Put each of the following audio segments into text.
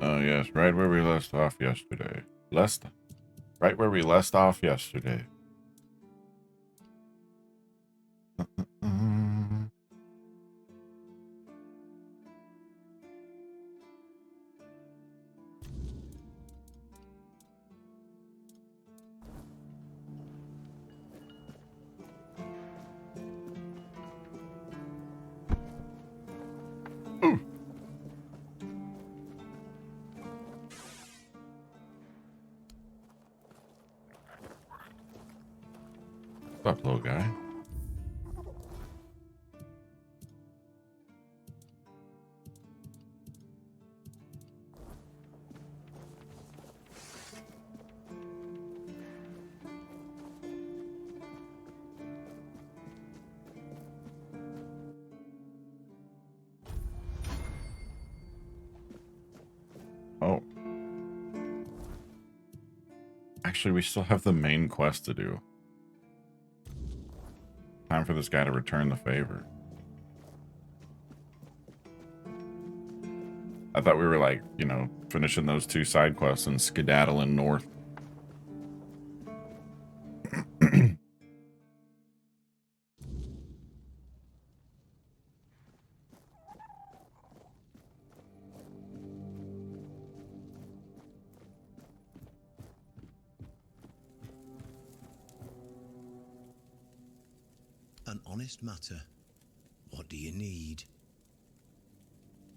Oh, yes, right where we left off yesterday. Right where we left off yesterday. Ooh. What's up, little guy? Oh. Actually, we still have the main quest to do. Time for this guy to return the favor. I thought we were like, you know, finishing those 2 side quests and skedaddling north. An honest matter. What do you need?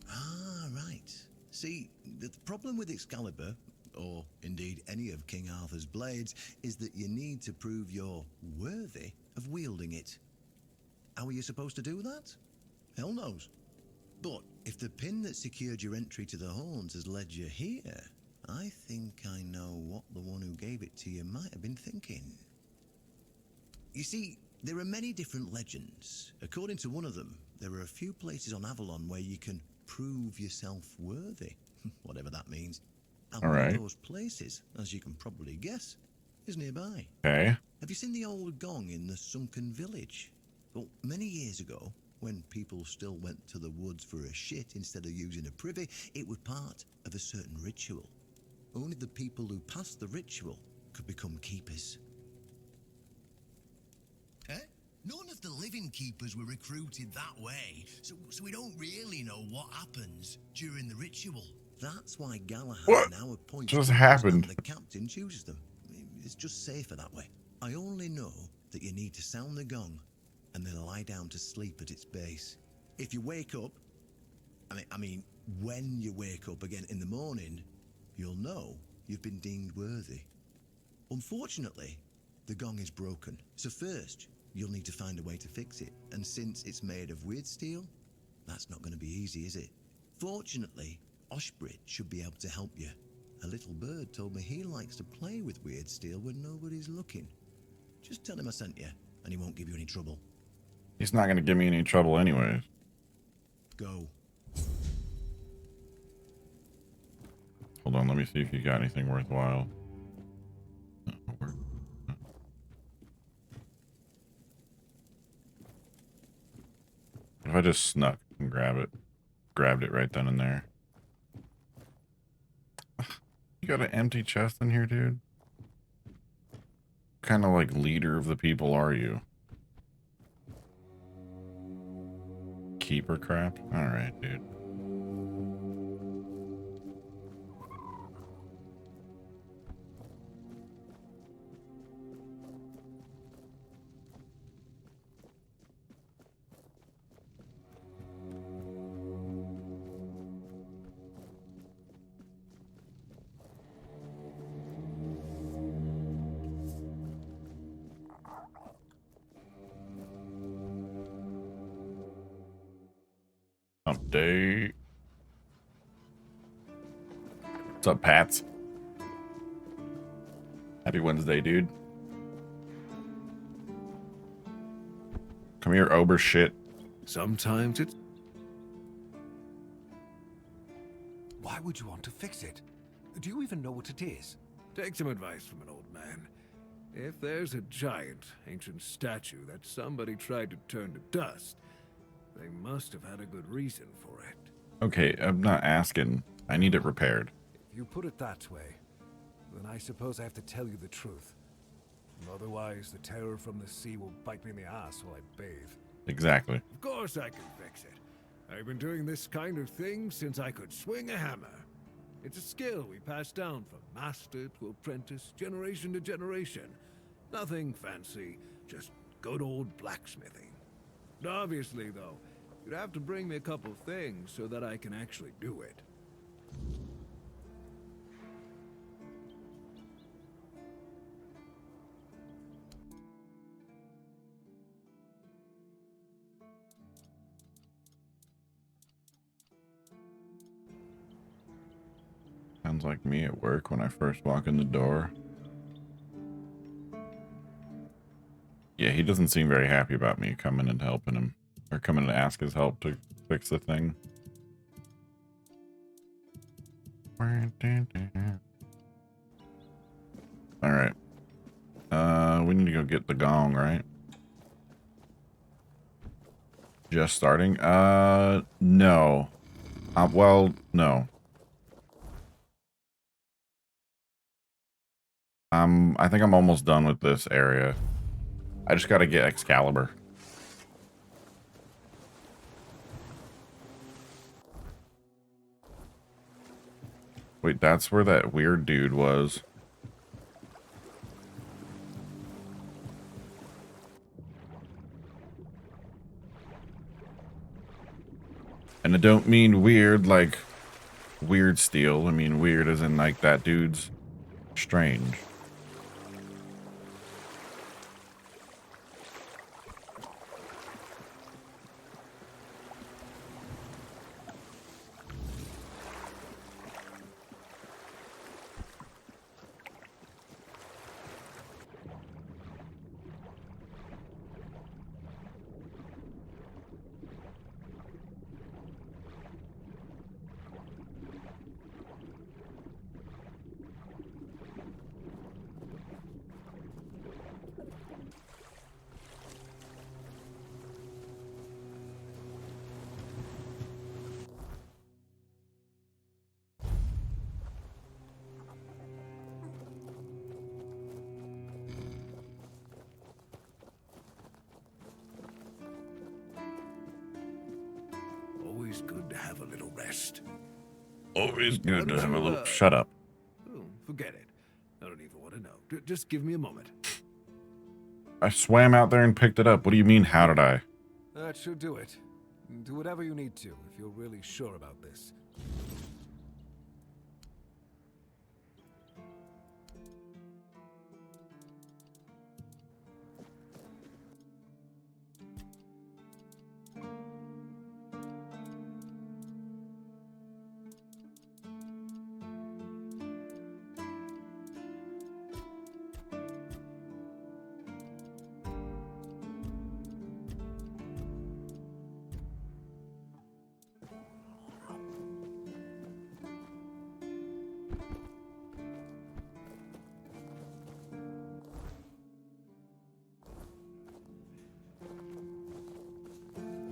Ah, right. See, the problem with Excalibur, or indeed any of King Arthur's blades, is that you need to prove you're worthy of wielding it. How are you supposed to do that? Hell knows. But if the pin that secured your entry to the Horns has led you here, I think I know what the one who gave it to you might have been thinking. You see, there are many different legends. According to one of them, there are a few places on Avalon where you can prove yourself worthy, whatever that means. And one of those places, as you can probably guess, is nearby. Okay. Have you seen the old gong in the sunken village? Well, many years ago, when people still went to the woods for a shit instead of using a privy, it was part of a certain ritual. Only the people who passed the ritual could become keepers. None of the living keepers were recruited that way, so we don't really know what happens during the ritual. That's why Galahad now appoints just keepers happened? and the captain chooses them. It's just safer that way. I only know that you need to sound the gong and then lie down to sleep at its base. If you wake up, I mean, when you wake up again in the morning, you'll know you've been deemed worthy. Unfortunately, the gong is broken, so first, you'll need to find a way to fix it, and since it's made of weird steel, that's not going to be easy, is it? Fortunately, Oshbrit should be able to help you. A little bird told me he likes to play with weird steel when nobody's looking. Just tell him I sent you, and he won't give you any trouble. He's not going to give me any trouble anyways. Go. Hold on, let me see if you got anything worthwhile. If I just snuck and grabbed it right then and there. You got an empty chest in here, dude? What kind of like leader of the people are you? Keeper crap? Alright, dude. Update. What's up, Pats? Happy Wednesday, dude. Come here, Ober shit. Sometimes it's... Why would you want to fix it? Do you even know what it is? Take some advice from an old man. If there's a giant, ancient statue that somebody tried to turn to dust, they must have had a good reason for it. Okay, I'm not asking. I need it repaired. you put it that way, then I suppose I have to tell you the truth. Otherwise, the terror from the sea will bite me in the ass while I bathe. Exactly. Of course I can fix it. I've been doing this kind of thing since I could swing a hammer. It's a skill we pass down from master to apprentice, generation to generation. Nothing fancy, just good old blacksmithing. Obviously, though, you'd have to bring me a couple things so that I can actually do it. Sounds like me at work when I first walk in the door. Yeah, he doesn't seem very happy about me coming and helping him. Or coming to ask his help to fix the thing. Alright. We need to go get the gong, right? Just starting? No. Well, no. I think I'm almost done with this area. I just gotta get Excalibur. Wait, that's where that weird dude was. And I don't mean weird like weird steel. I mean weird as in like that dude's strange. Always good to have a little rest. Always good to have a little... Uh, Shut up. Oh, forget it. I don't even want to know. Just give me a moment. I swam out there and picked it up. What do you mean, how did I? That should do it. Do whatever you need to, if you're really sure about this.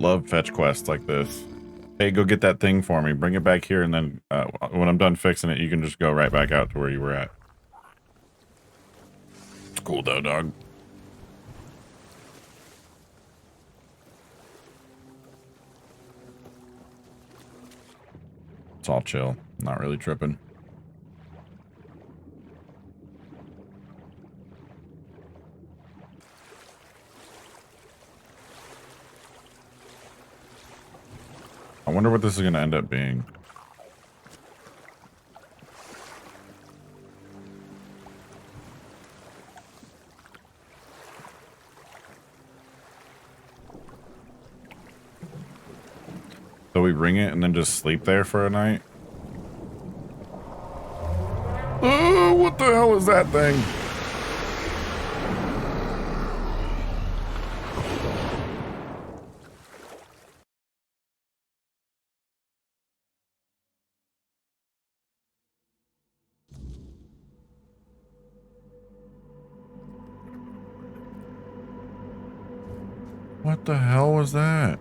Love fetch quests like this. Hey, go get that thing for me. Bring it back here, and then when I'm done fixing it, you can just go right back out to where you were at. It's cool though, dog. It's all chill. Not really tripping. I wonder what this is going to end up being. So we ring it and then just sleep there for a night? Oh, what the hell is that thing? What the hell was that?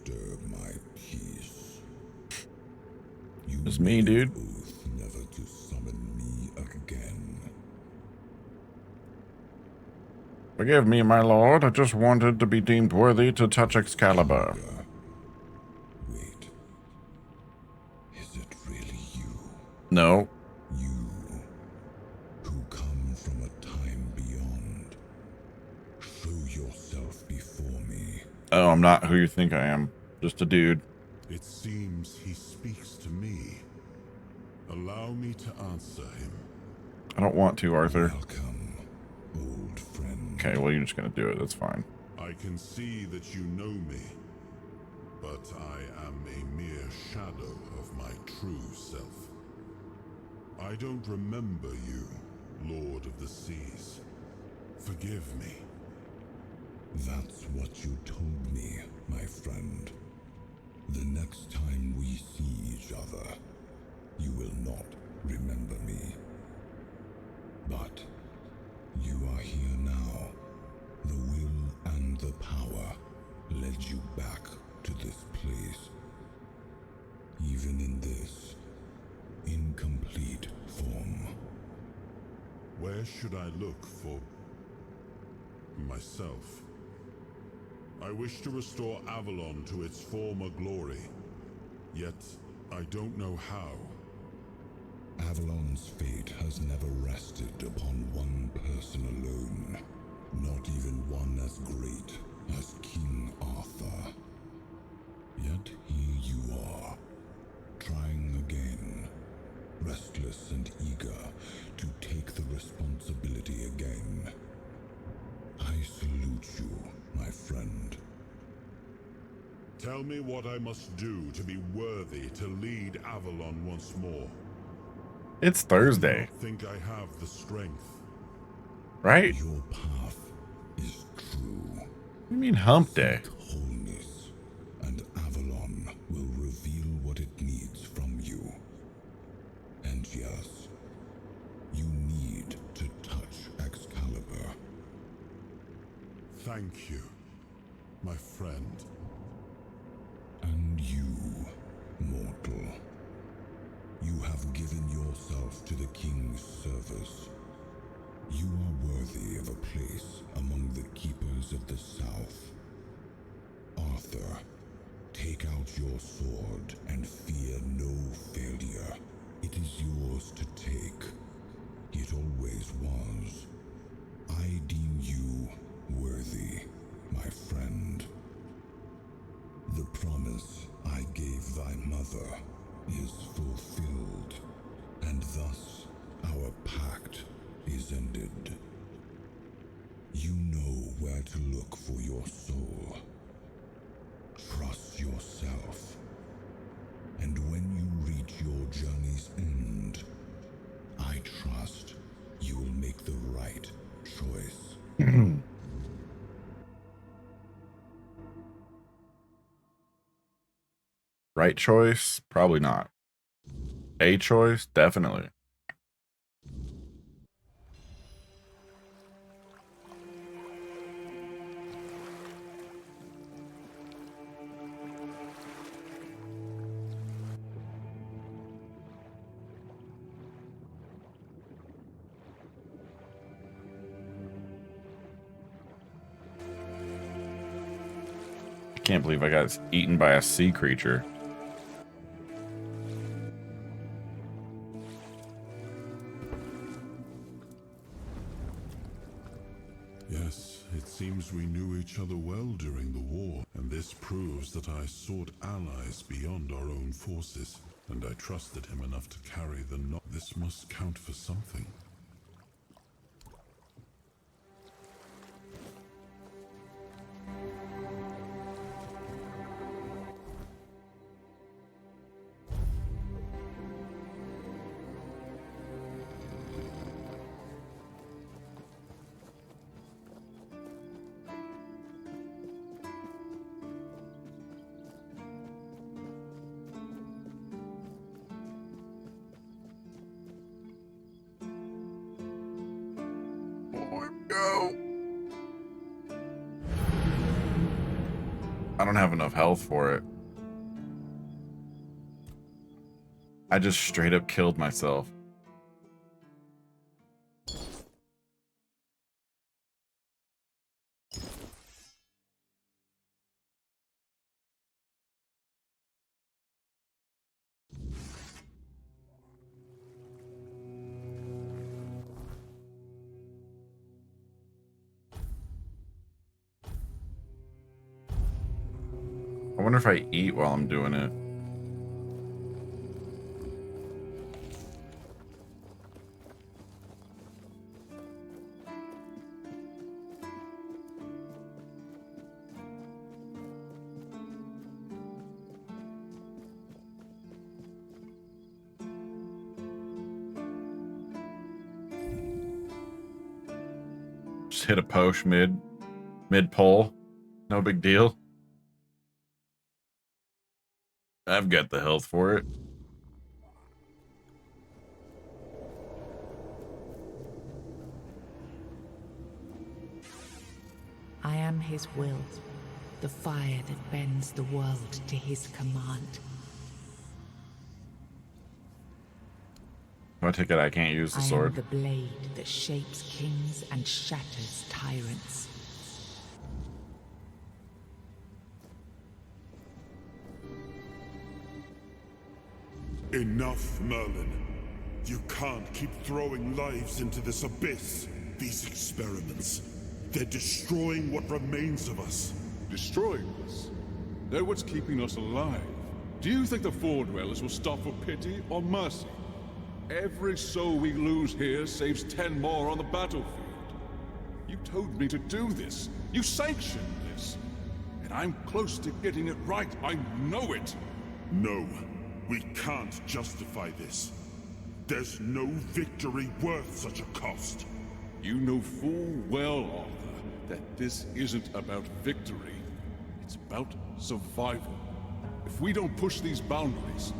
disturb my peace. You It's me, made dude. an oath never to summon me again. Forgive me, my lord. I just wanted to be deemed worthy to touch Excalibur. Wait. Is it really you? No. You, who come from a time beyond. Show yourself before me. Oh, I'm not who you think I am. Just a dude. It seems he speaks to me. Allow me to answer him. I don't want to, Arthur. Welcome, old friend. Okay, well, you're just gonna do it. That's fine. I can see that you know me, but I am a mere shadow of my true self. I don't remember you, Lord of the Seas. Forgive me. That's what you told me, my friend. The next time we see each other, you will not remember me. But you are here now. The will and the power led you back to this place. Even in this incomplete form. Where should I look for myself? I wish to restore Avalon to its former glory, yet I don't know how. Avalon's fate has never rested upon one person alone, not even one as great as King Arthur. Yet here you are, trying again, restless and eager to take the responsibility again. I salute you, my friend. Tell me what I must do to be worthy to lead Avalon once more. It's Thursday, I think I have the strength. right? Your path is true. What do you mean hump day? Seek wholeness, and Avalon will reveal what it needs from you. And yes, you need to touch Excalibur. Thank you, my friend. And you, mortal. You have given yourself to the king's service. You are worthy of a place among the keepers of the South. Arthur, take out your sword and fear no failure. It is yours to take. It always was. I deem you worthy, my friend. The promise I gave thy mother is fulfilled, and thus our pact is ended. You know where to look for your soul. Trust yourself. And when you reach your journey's end, I trust you will make the right choice. Right choice? Probably not. A choice? Definitely. I can't believe I got eaten by a sea creature. Yes, it seems we knew each other well during the war, and this proves that I sought allies beyond our own forces, and I trusted him enough to carry the knowledge. This must count for something. I don't have enough health for it. I just straight up killed myself. I wonder if I eat while I'm doing it. Just hit a posh mid pole. No big deal. I've got the health for it. I am his will, the fire that bends the world to his command. I take it I can't use the I am sword. the blade that shapes kings and shatters tyrants. Enough, Merlin. You can't keep throwing lives into this abyss. These experiments, they're destroying what remains of us. Destroying us? They're what's keeping us alive. Do you think the Four Dwellers will stop for pity or mercy? Every soul we lose here saves 10 more on the battlefield. You told me to do this. You sanctioned this. And I'm close to getting it right. I know it. No, we can't justify this. There's no victory worth such a cost. You know full well, Arthur, that this isn't about victory. It's about survival. If we don't push these boundaries,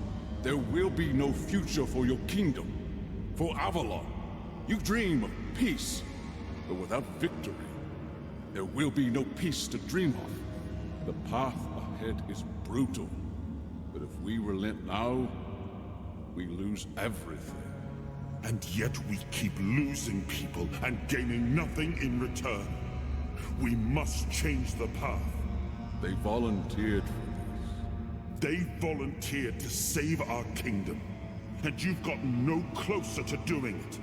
there will be no future for your kingdom. For Avalon. You dream of peace, but without victory, there will be no peace to dream of. The path ahead is brutal, but if we relent now, we lose everything. And yet we keep losing people and gaining nothing in return. We must change the path. They volunteered for They volunteered to save our kingdom, and you've gotten no closer to doing it.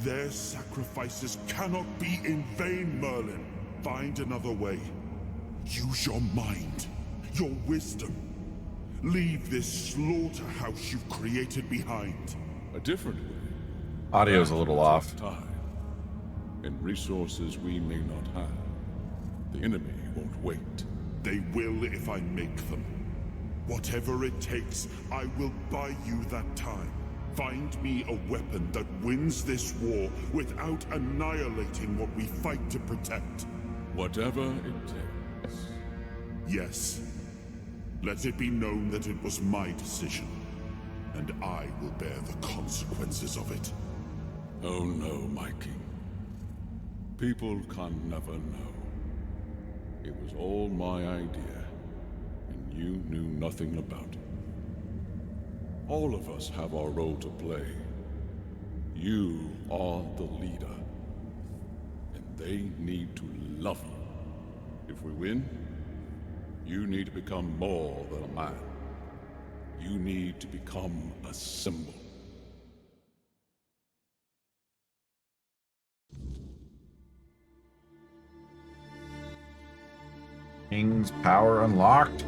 Their sacrifices cannot be in vain, Merlin. Find another way. Use your mind, your wisdom. Leave this slaughterhouse you've created behind. a different way. Audio's a little off. Time and resources we may not have. The enemy won't wait. They will if I make them. Whatever it takes, I will buy you that time. Find me a weapon that wins this war without annihilating what we fight to protect. Whatever it takes. Yes. Let it be known that it was my decision, and I will bear the consequences of it. Oh no, my king. People can never know. It was all my idea, and you knew nothing about it. All of us have our role to play. You are the leader, and they need to love you. If we win, you need to become more than a man. You need to become a symbol. King's power unlocked.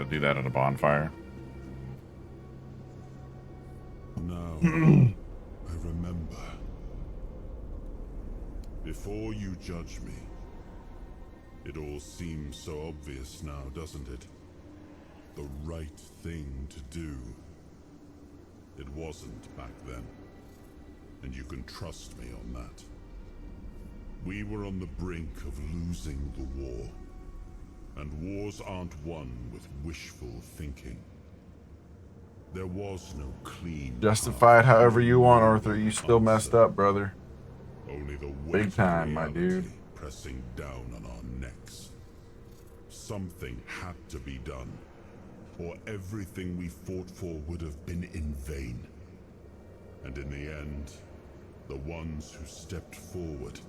to do that at a bonfire. Now, I remember. Before you judge me, it all seems so obvious now, doesn't it? The right thing to do. It wasn't back then, and you can trust me on that. We were on the brink of losing the war, and wars aren't won with wishful thinking. There was no clean Justify it path. however you want, No Arthur. You still messed answer. up, brother. Only the weight Big of time, my reality dude. pressing down on our necks. Something had to be done, or everything we fought for would have been in vain. And in the end, the ones who stepped forward,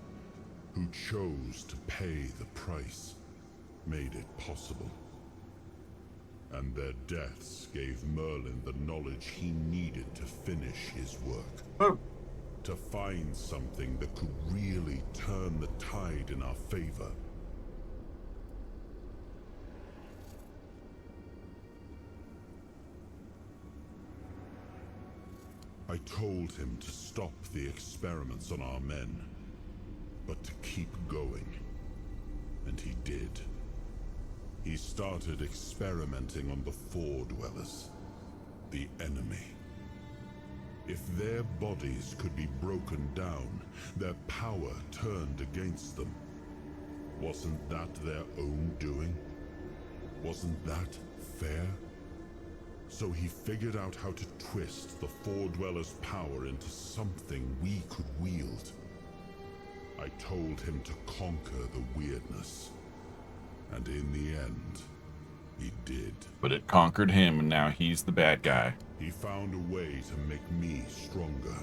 who chose to pay the price, made it possible. And their deaths gave Merlin the knowledge he needed to finish his work. Oh. To find something that could really turn the tide in our favor. I told him to stop the experiments on our men, but to keep going. And he did. He started experimenting on the Four Dwellers, the enemy. If their bodies could be broken down, their power turned against them, wasn't that their own doing? Wasn't that fair? So he figured out how to twist the Four Dwellers' power into something we could wield. I told him to conquer the weirdness. And in the end, he did. But it conquered him, and now he's the bad guy. He found a way to make me stronger.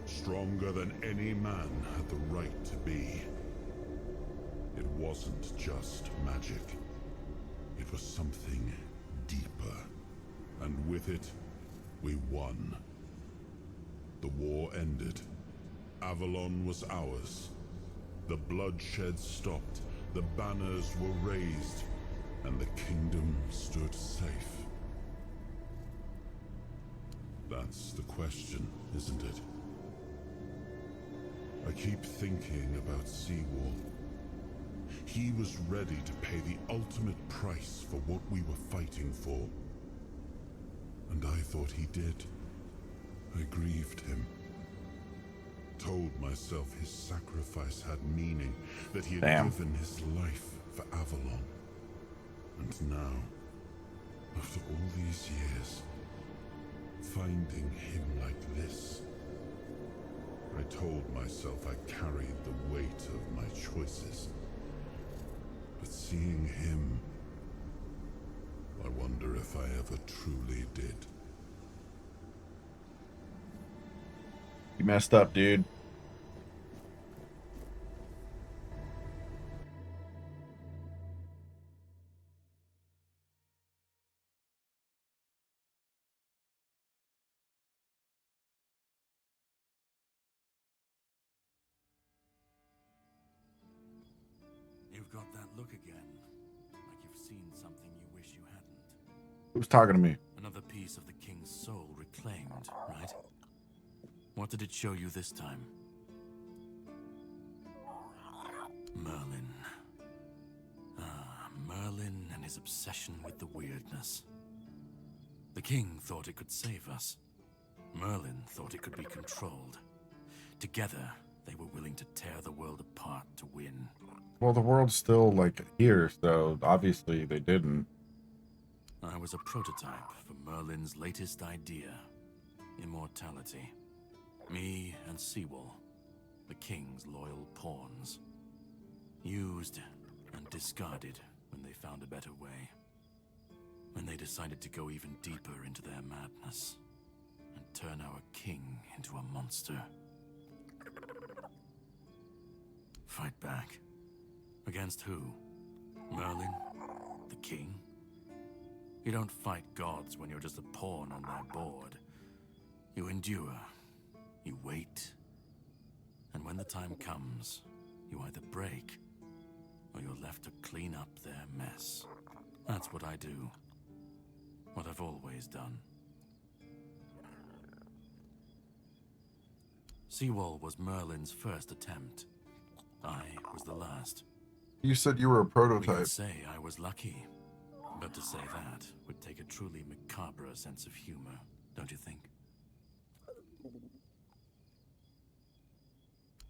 Stronger than any man had the right to be. It wasn't just magic. It was something deeper. And with it, we won. The war ended. Avalon was ours. The bloodshed stopped. The banners were raised. And the kingdom stood safe. That's the question, isn't it? I keep thinking about Seawall. He was ready to pay the ultimate price for what we were fighting for. And I thought he did. I grieved him. Told myself his sacrifice had meaning, that he had given his life for Avalon. And now, after all these years, finding him like this, I told myself I carried the weight of my choices. But seeing him, I wonder if I ever truly did. You messed up, dude. You've got that look again. Like you've seen something you wish you hadn't. Who's talking to me? Another piece of the king's soul reclaimed, right? What did it show you this time? Merlin. Ah, Merlin and his obsession with the weirdness. The king thought it could save us. Merlin thought it could be controlled. Together, they were willing to tear the world apart to win. Well, the world's still, like, here, so obviously they didn't. I was a prototype for Merlin's latest idea. Immortality. Me and Seawall, the king's loyal pawns. Used and discarded when they found a better way. When they decided to go even deeper into their madness and turn our king into a monster. Fight back. Against who? Merlin? The king? You don't fight gods when you're just a pawn on their board. You endure. You wait. And when the time comes, you either break, or you're left to clean up their mess. That's what I do. what I've always done. Seawall was Merlin's first attempt. I was the last. You said you were a We prototype. could say I was lucky, but to say that would take a truly macabre sense of humor, don't you think?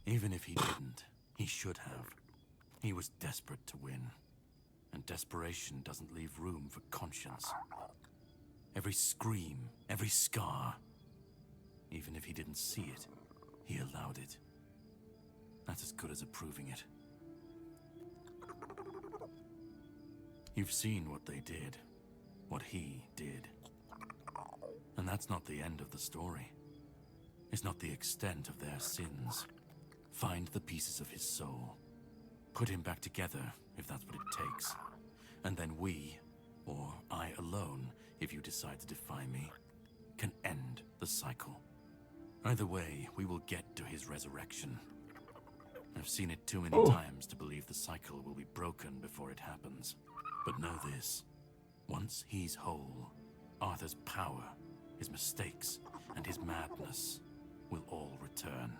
Even if he didn't, he should have. He was desperate to win, and desperation doesn't leave room for conscience. Every scream, every scar, even if he didn't see it, he allowed it. That's as good as approving it. You've seen what they did, what he did. And that's not the end of the story. It's not the extent of their sins. Find the pieces of his soul. Put him back together, if that's what it takes. And then we, or I alone, if you decide to defy me, can end the cycle. Either way, we will get to his resurrection. I've seen it too many times to believe the cycle will be broken before it happens. But know this, once he's whole, Arthur's power, his mistakes, and his madness will all return.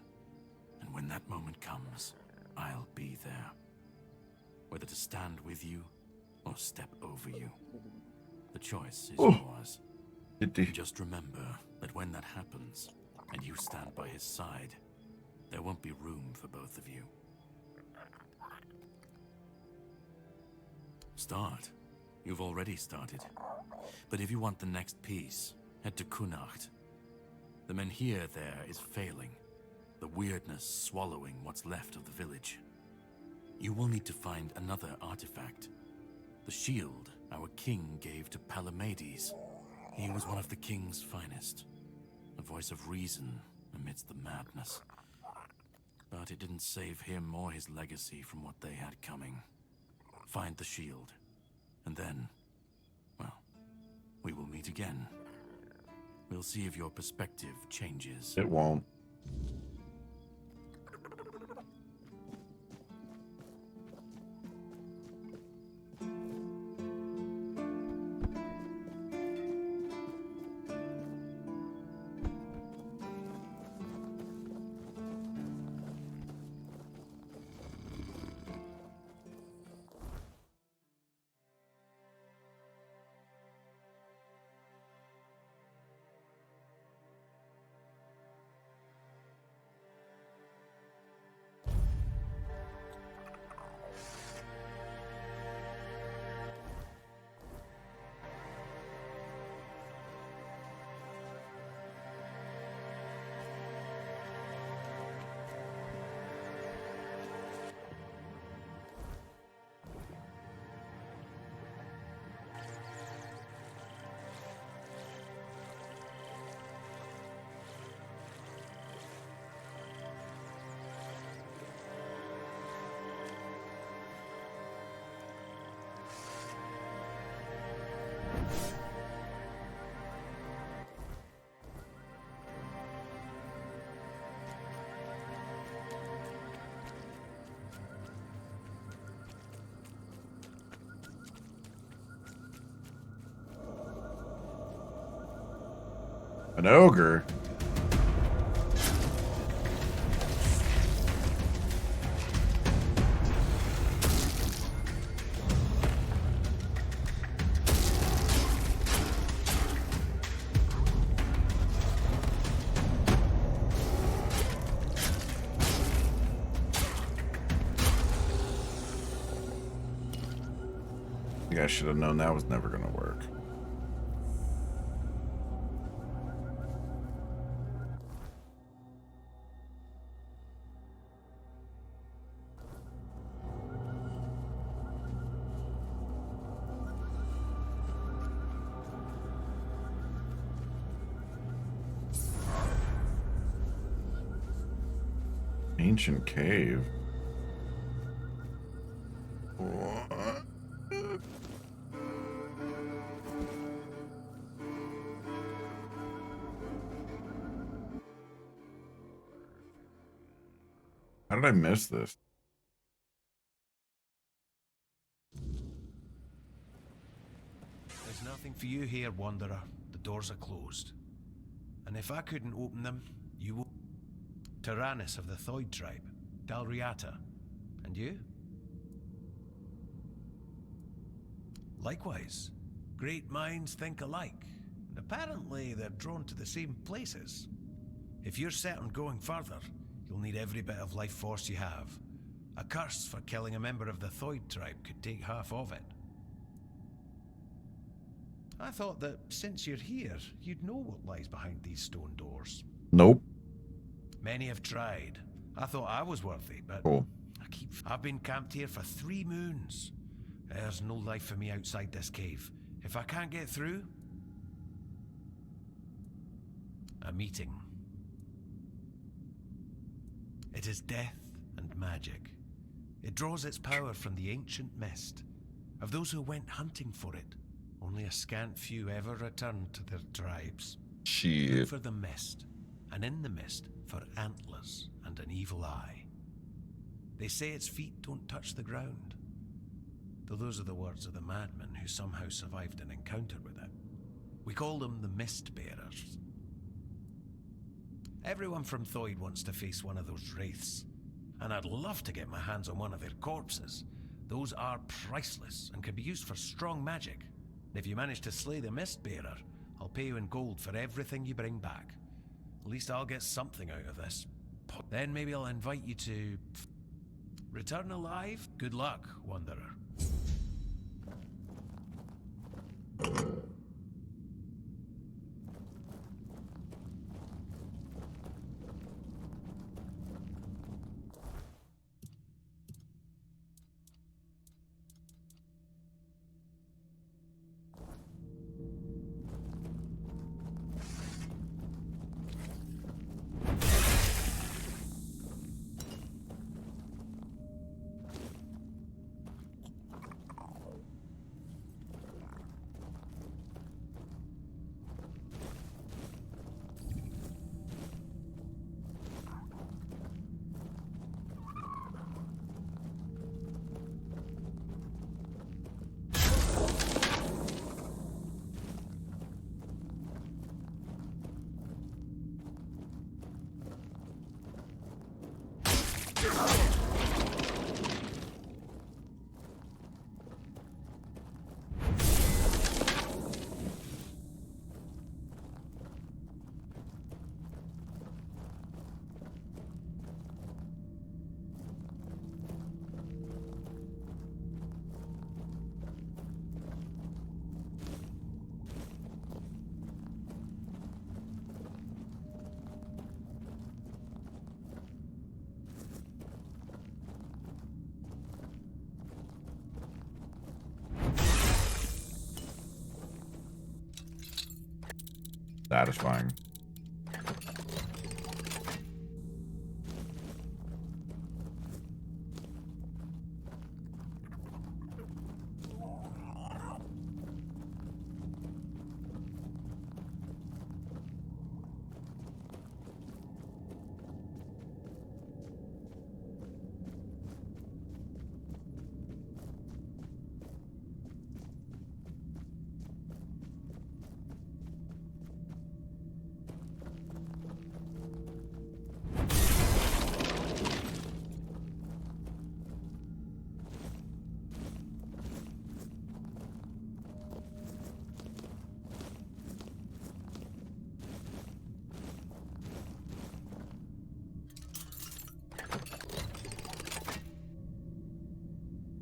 And when that moment comes, I'll be there. Whether to stand with you or step over you. The choice is yours. Just remember that when that happens, and you stand by his side, there won't be room for both of you. Start. You've already started. But if you want the next piece, head to Kunacht. The menhir there is failing, the weirdness swallowing what's left of the village. You will need to find another artifact. The shield our king gave to Palamedes. He was one of the king's finest, a voice of reason amidst the madness. But it didn't save him or his legacy from what they had coming. Find the shield, and then, well, we will meet again. We'll see if your perspective changes. It won't. An ogre? I think I should have known that was never going to work. Ancient cave. What? How did I miss this? There's nothing for you here, Wanderer. The doors are closed. And if I couldn't open them, you will. Tyrannus of the Thoid tribe, Dalriata. And you? Likewise. Great minds think alike. And apparently they're drawn to the same places. If you're set on going further, you'll need every bit of life force you have. A curse for killing a member of the Thoid tribe could take half of it. I thought that since you're here, you'd know what lies behind these stone doors. Nope. Many have tried. I thought I was worthy, but Cool. I've been camped here for 3 moons. There's no life for me outside this cave. If I can't get through... A meeting. It is death and magic. It draws its power from the ancient mist. Of those who went hunting for it, only a scant few ever returned to their tribes. Look Shit. for the mist, and in the mist for antlers and an evil eye. They say its feet don't touch the ground, though those are the words of the madman who somehow survived an encounter with it. We call them the Mist Bearers. Everyone from Thoid wants to face one of those wraiths, and I'd love to get my hands on one of their corpses. Those are priceless and can be used for strong magic. If you manage to slay the Mist Bearer, I'll pay you in gold for everything you bring back. At least I'll get something out of this. Then maybe I'll invite you to... return alive? Good luck, Wanderer. Satisfying.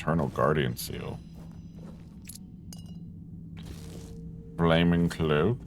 Eternal Guardian Seal. Flaming Cloak.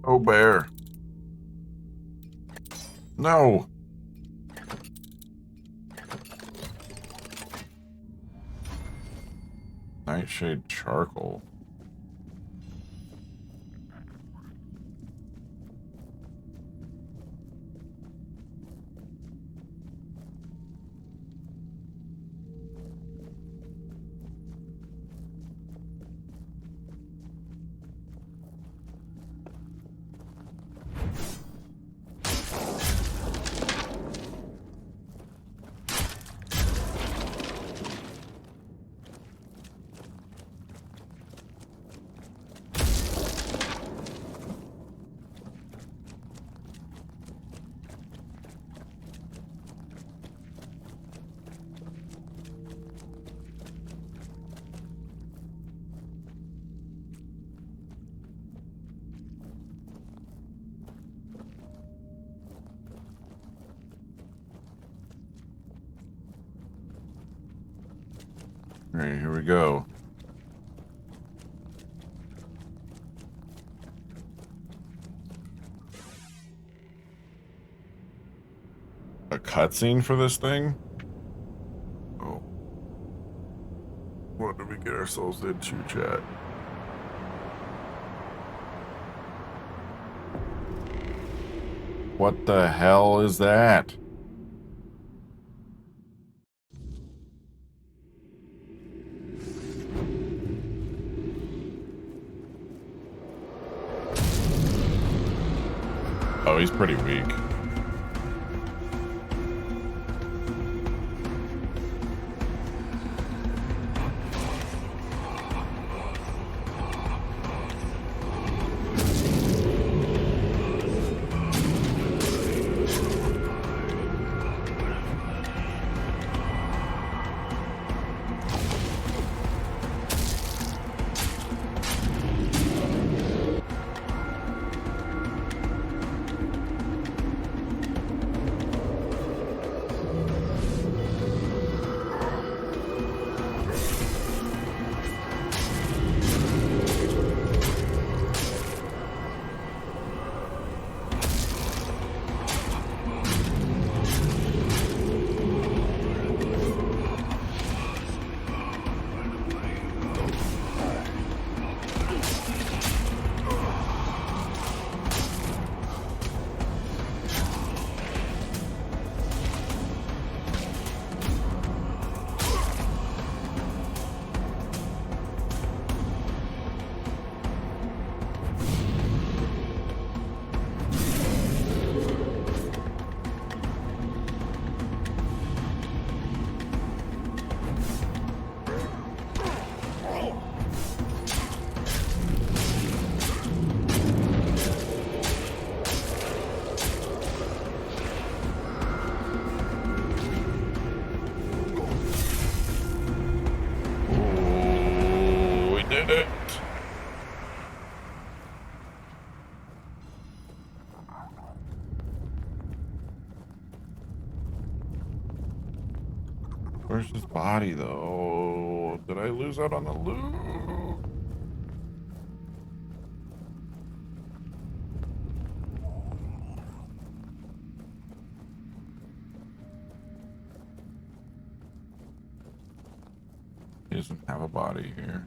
Oh, bear. No. Nightshade charcoal. Alright, here we go. A cutscene for this thing? Oh. What did we get ourselves into, chat? What the hell is that? Oh, he's pretty weak. Where's his body, though? Did I lose out on the loot? He doesn't have a body here.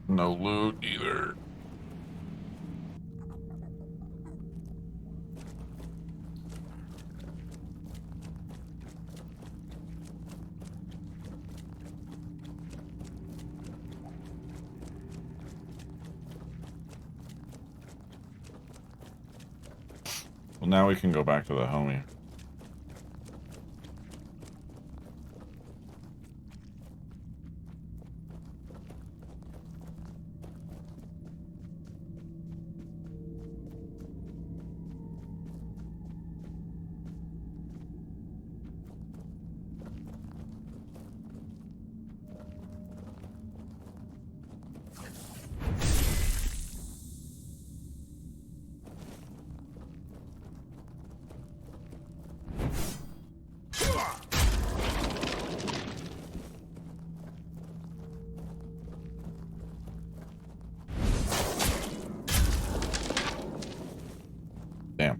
No loot either. Well, now we can go back to the homie. Damn.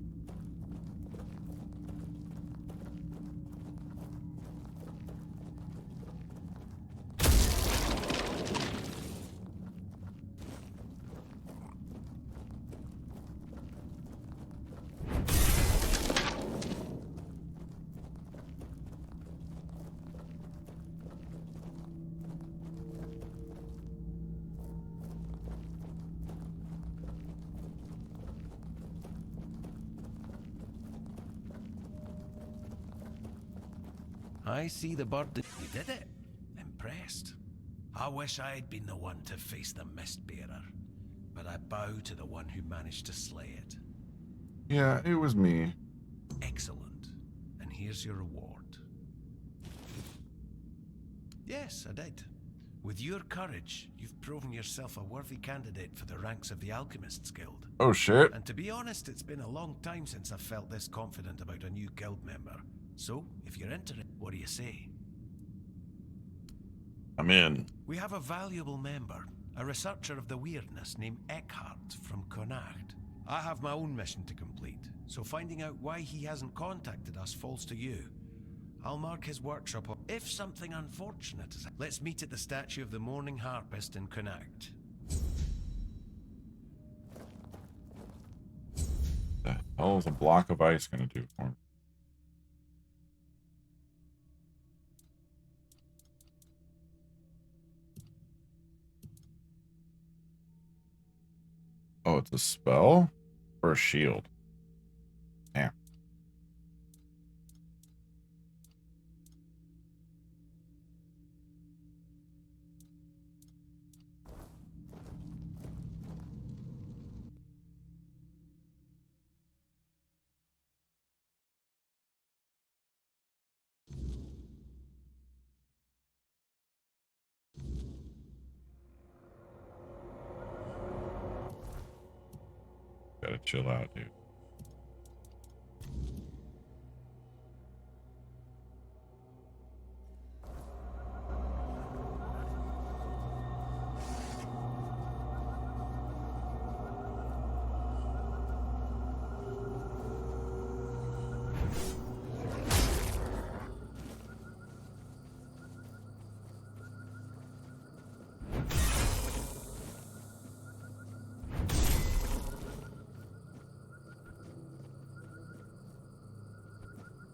I see the bird. You did it. Impressed. I wish I'd been the one to face the Mistbearer, but I bow to the one who managed to slay it. Yeah, it was me. Excellent. And here's your reward. Yes, I did. With your courage, you've proven yourself a worthy candidate for the ranks of the Alchemists Guild. Oh shit. And to be honest, it's been a long time since I've felt this confident about a new guild member. So, if you're interested, what do you say? I'm in. We have a valuable member, a researcher of the weirdness named Eckhart from Connacht. I have my own mission to complete, so finding out why he hasn't contacted us falls to you. I'll mark his workshop if something unfortunate is. Let's meet at the statue of the Morning Harpist in Connacht. The hell is a block of ice gonna do for me? Oh, it's a spell or a shield? Damn. Gotta chill out, dude.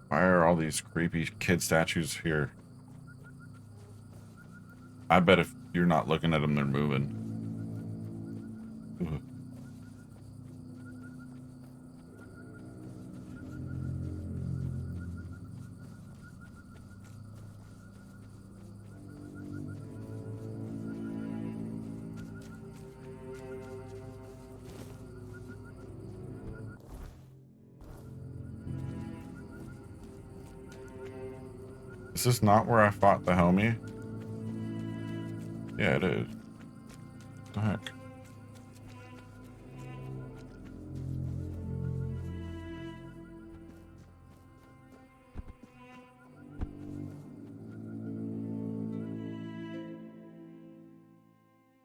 Why are all these creepy kid statues here? I bet if you're not looking at them, they're moving. Ugh. Is this not where I fought the homie? Yeah, it is. What the heck?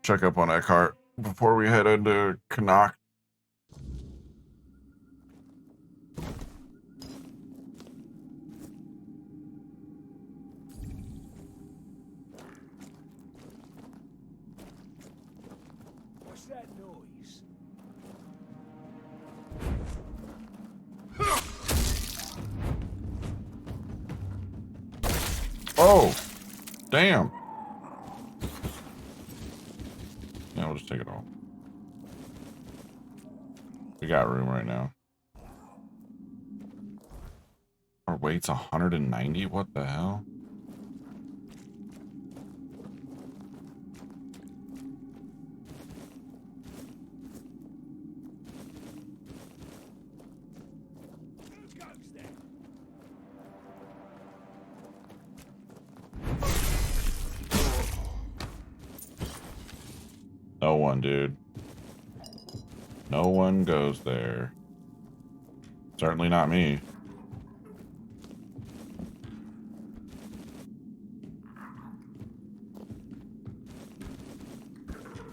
Check up on Eckhart before we head into Connacht. What's that noise? Oh, damn. Yeah, we'll just take it all. We got room right now. Our weight's 190? What the hell? No one, dude. No one goes there. Certainly not me.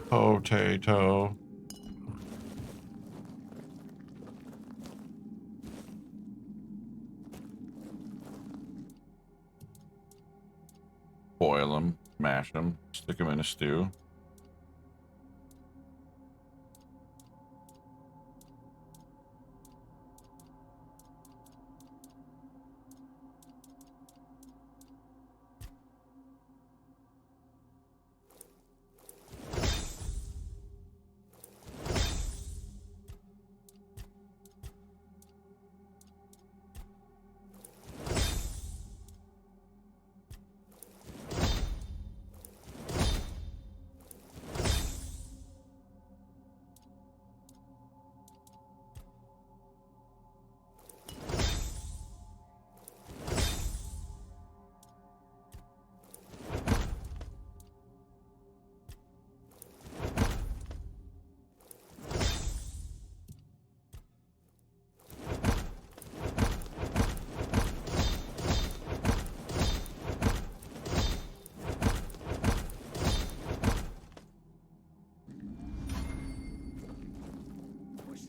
Potato. Boil them, mash them, stick them in a stew.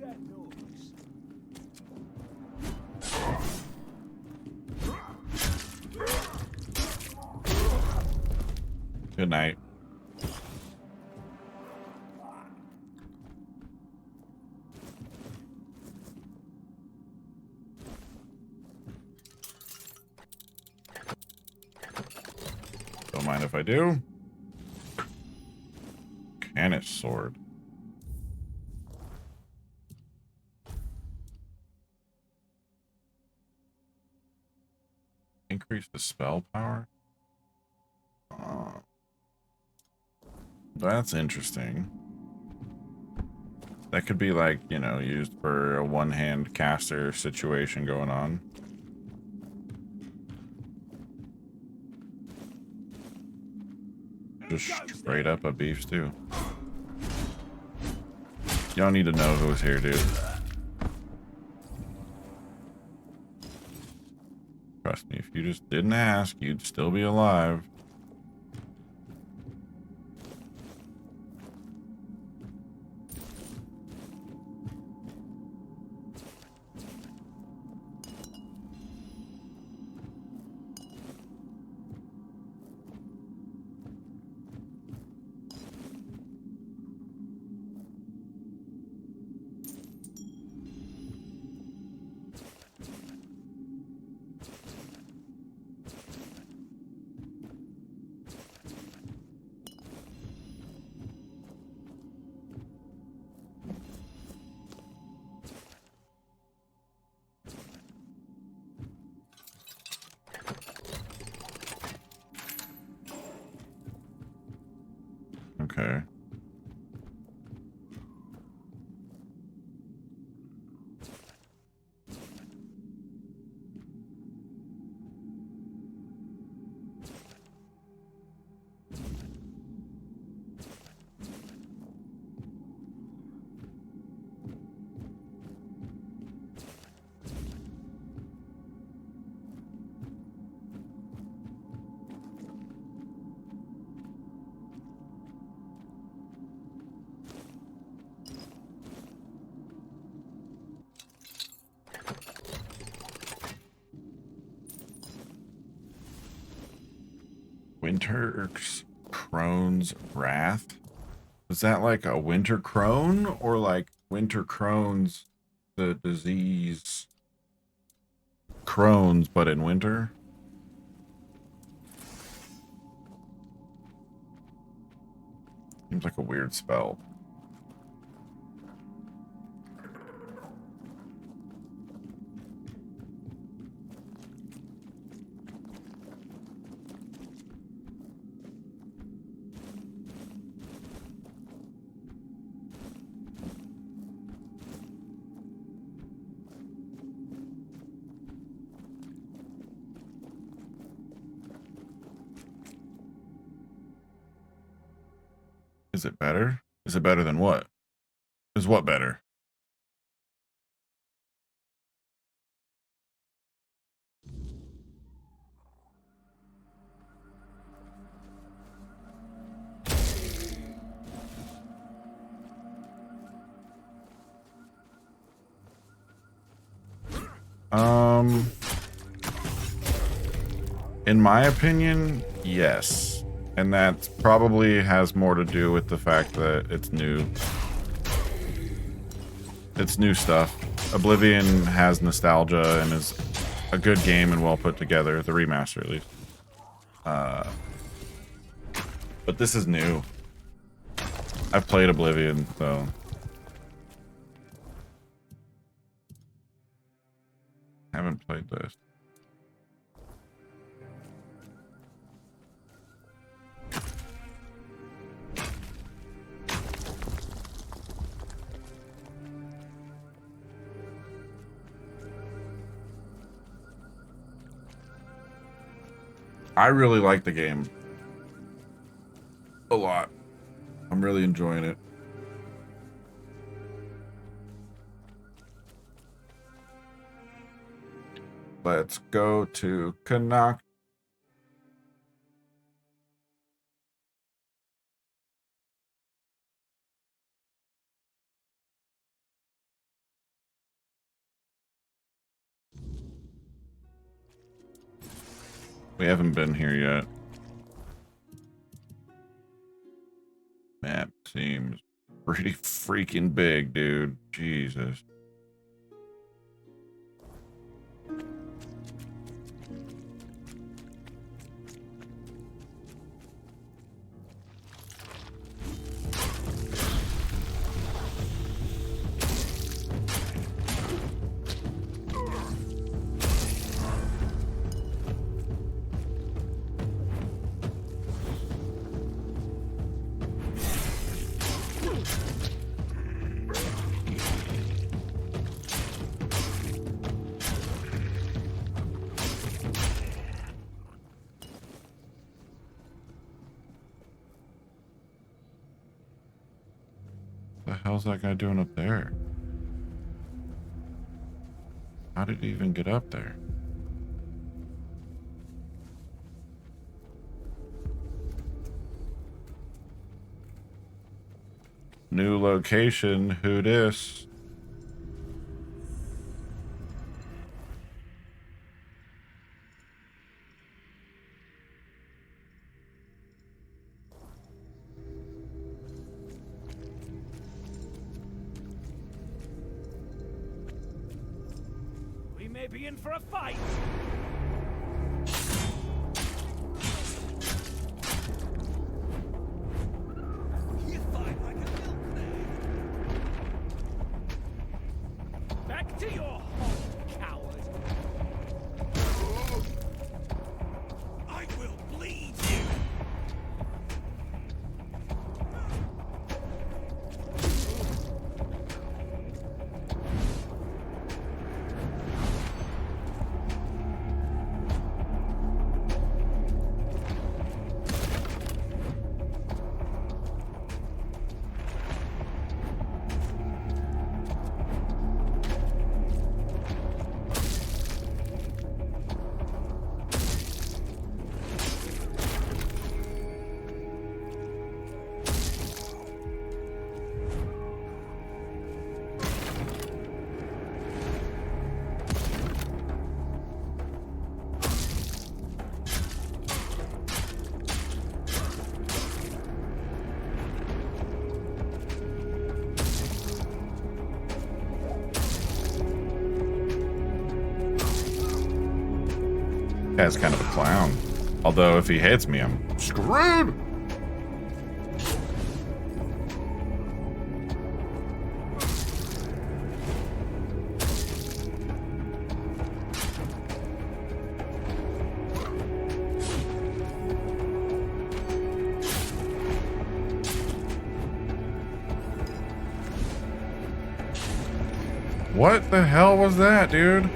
that noise? Good night. Don't mind if I do. Canis sword. Increase the spell power. That's interesting. That could be like, you know, used for a one-hand caster situation going on. Just straight up a beef stew. You don't need to know who's here, dude. Trust me, if you just didn't ask, you'd still be alive. Okay. Winter's Crone's Wrath? Is that like a winter crone or like winter Crohn's, the disease Crohn's, but in winter? Seems like a weird spell. Is it better? Is it better than what? Is what better? In my opinion, yes. And that probably has more to do with the fact that it's new. It's new stuff. Oblivion has nostalgia and is a good game and well put together, the remaster at least. But this is new. I've played Oblivion, so... haven't played this. I really like the game a lot. I'm really enjoying it. Let's go to Canuck. We haven't been here yet. Map seems pretty freaking big, dude. Jesus. What the hell's that guy doing up there? How did he even get up there? New location, who dis? We may be in for a fight. You fight like a milkmaid. Back to your home, coward. I will bleed you. Guy's kind of a clown. Although if he hits me, I'm screwed. What the hell was that, dude?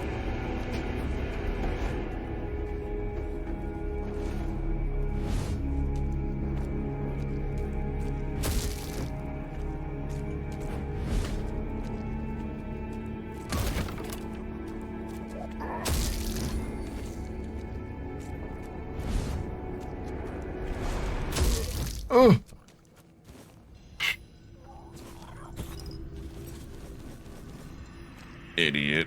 Oh. Idiot.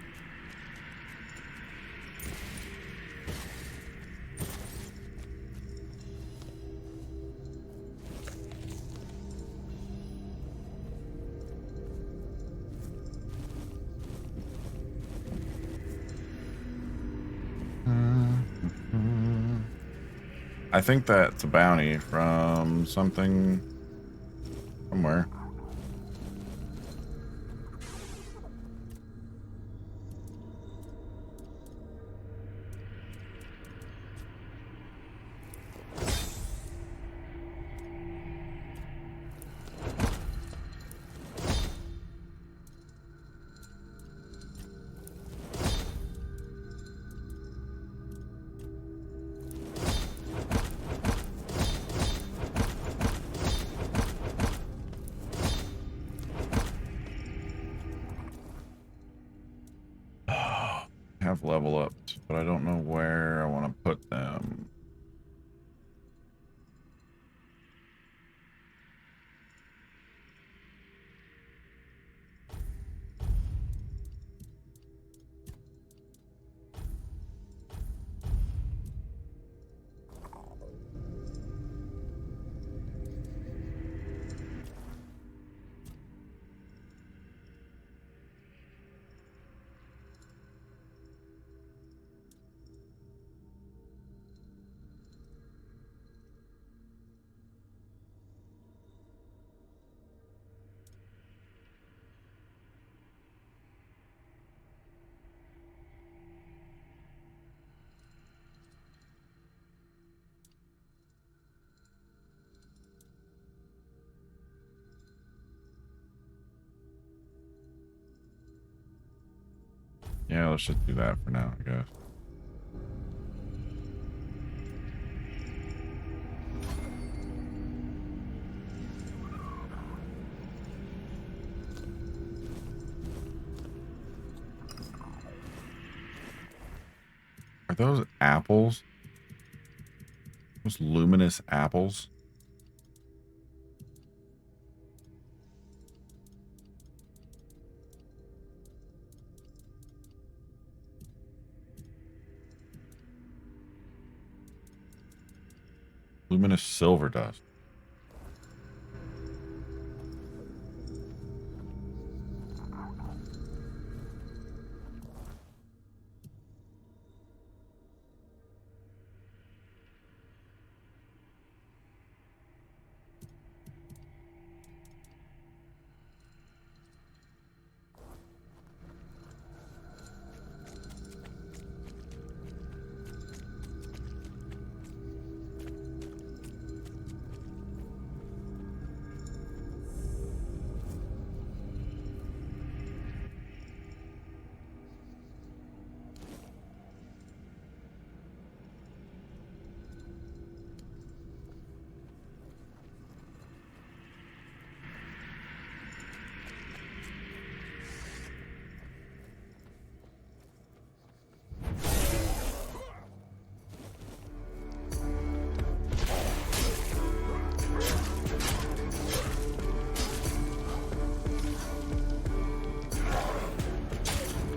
I think that's a bounty from something somewhere. Have level ups, but I don't know where I want to put them. let's just do that for now, I guess. Are those apples? Those luminous apples? Luminous silver dust.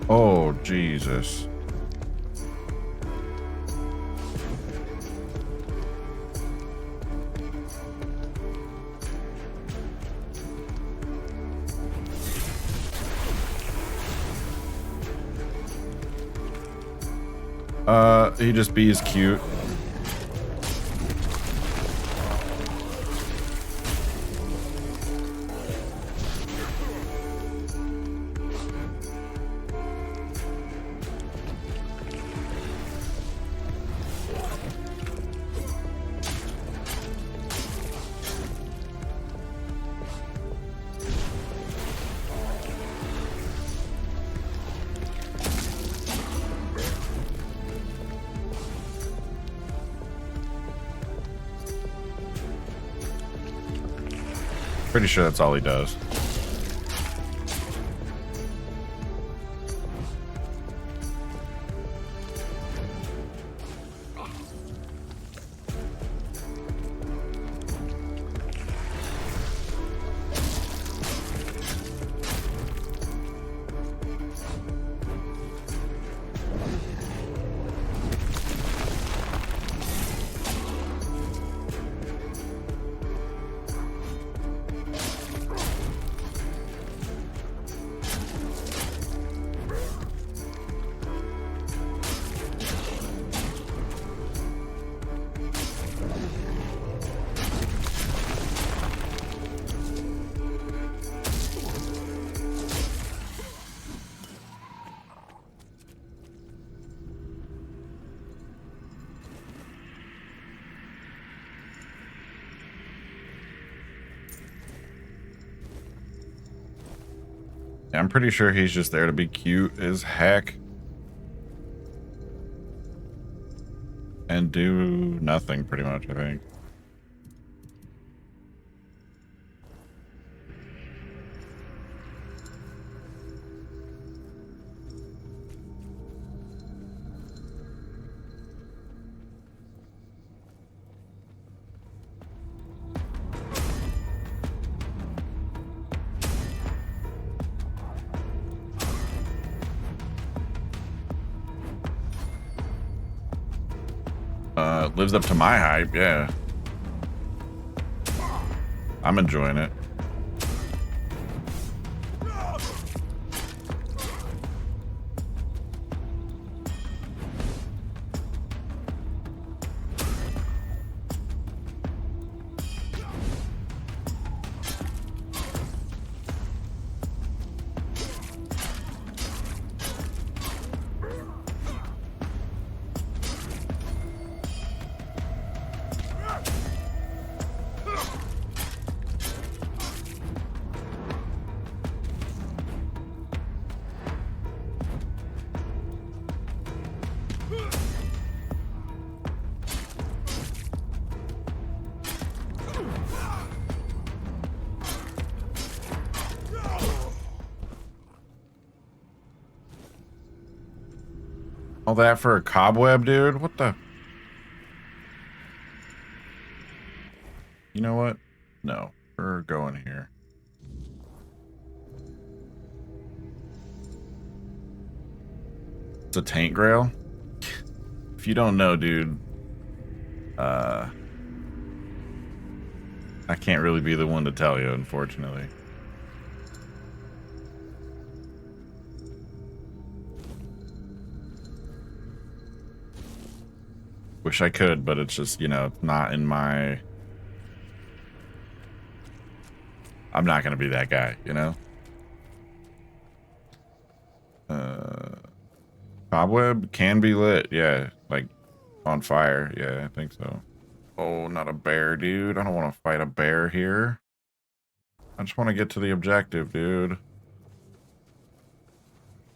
Oh, Jesus. He just be as cute. Pretty sure that's all he does. I'm pretty sure he's just there to be cute as heck. And do nothing, pretty much, I think. Lives up to my hype, yeah. I'm enjoying it. All that for a cobweb, dude? What the? You know what? No, we're going here. It's a Tainted Grail? If you don't know, dude, I can't really be the one to tell you, unfortunately. Wish I could, but it's just, you know, it's not in my... I'm not gonna be that guy, you know? Cobweb can be lit, yeah. Like, on fire, yeah, I think so. Oh, not a bear, dude. I don't want to fight a bear here. I just want to get to the objective, dude.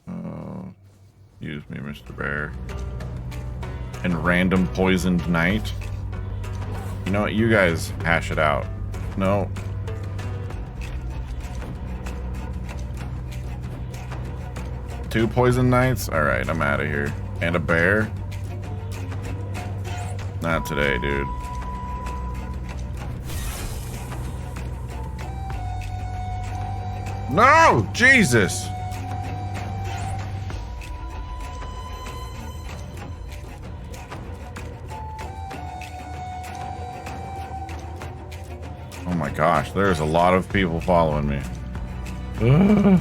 Oh, use me, Mr. Bear. And random poisoned knight. You know what? You guys hash it out. No. Two poison knights? Alright, I'm out of here. And a bear? Not today, dude. No! Jesus! Oh my gosh, there's a lot of people following me. Ugh.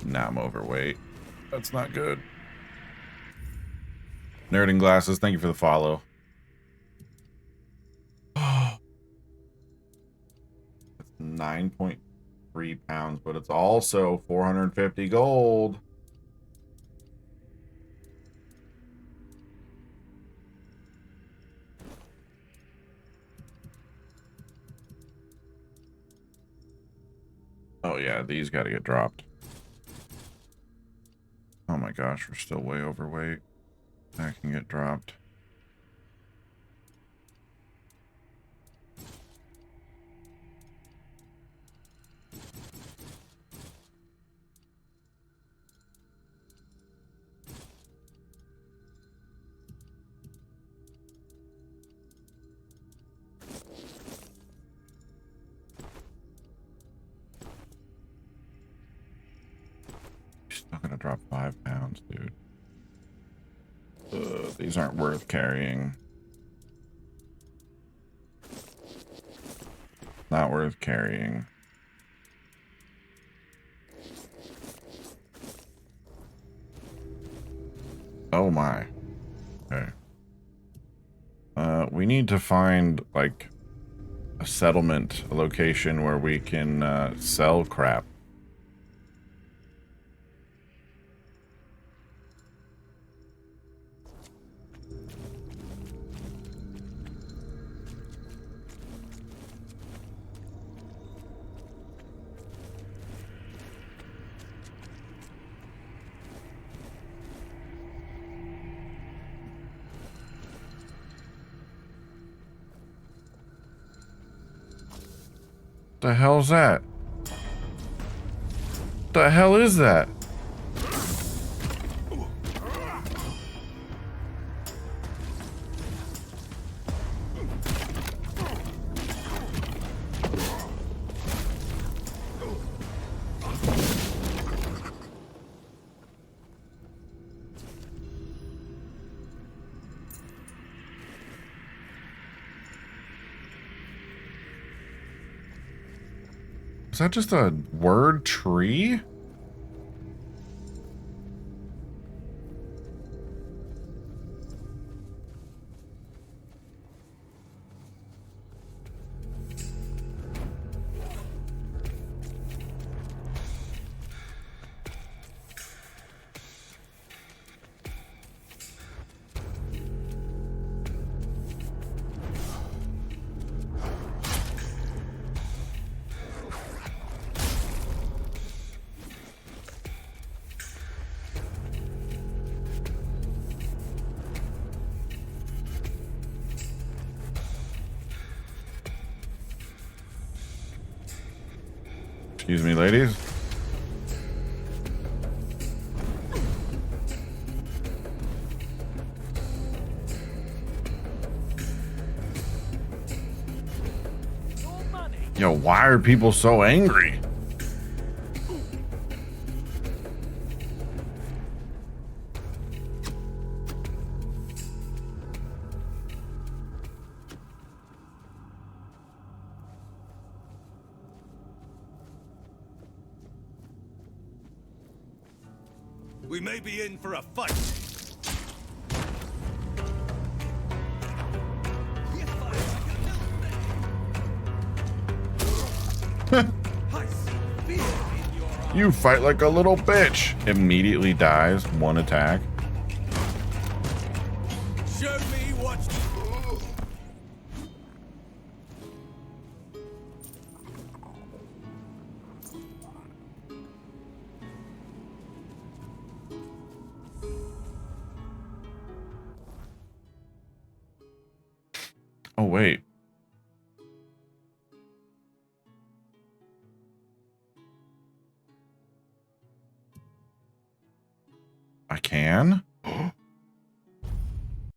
Now I'm overweight. That's not good. Nerding Glasses, thank you for the follow. That's 9.3 pounds, but it's also 450 gold. Oh yeah, these gotta get dropped. Oh my gosh, we're still way overweight. That can get dropped. Still gonna drop 5 pounds, dude. These aren't worth carrying. Not worth carrying. Oh my. Okay. We need to find like a settlement, a location where we can sell crap. The hell's that? The hell is that? Is that just a word tree? Excuse me, ladies. Yo, why are people so angry? We may be in for a fight. You fight like a little bitch. Immediately dies. One attack. Show me what. Oh, wait. I can?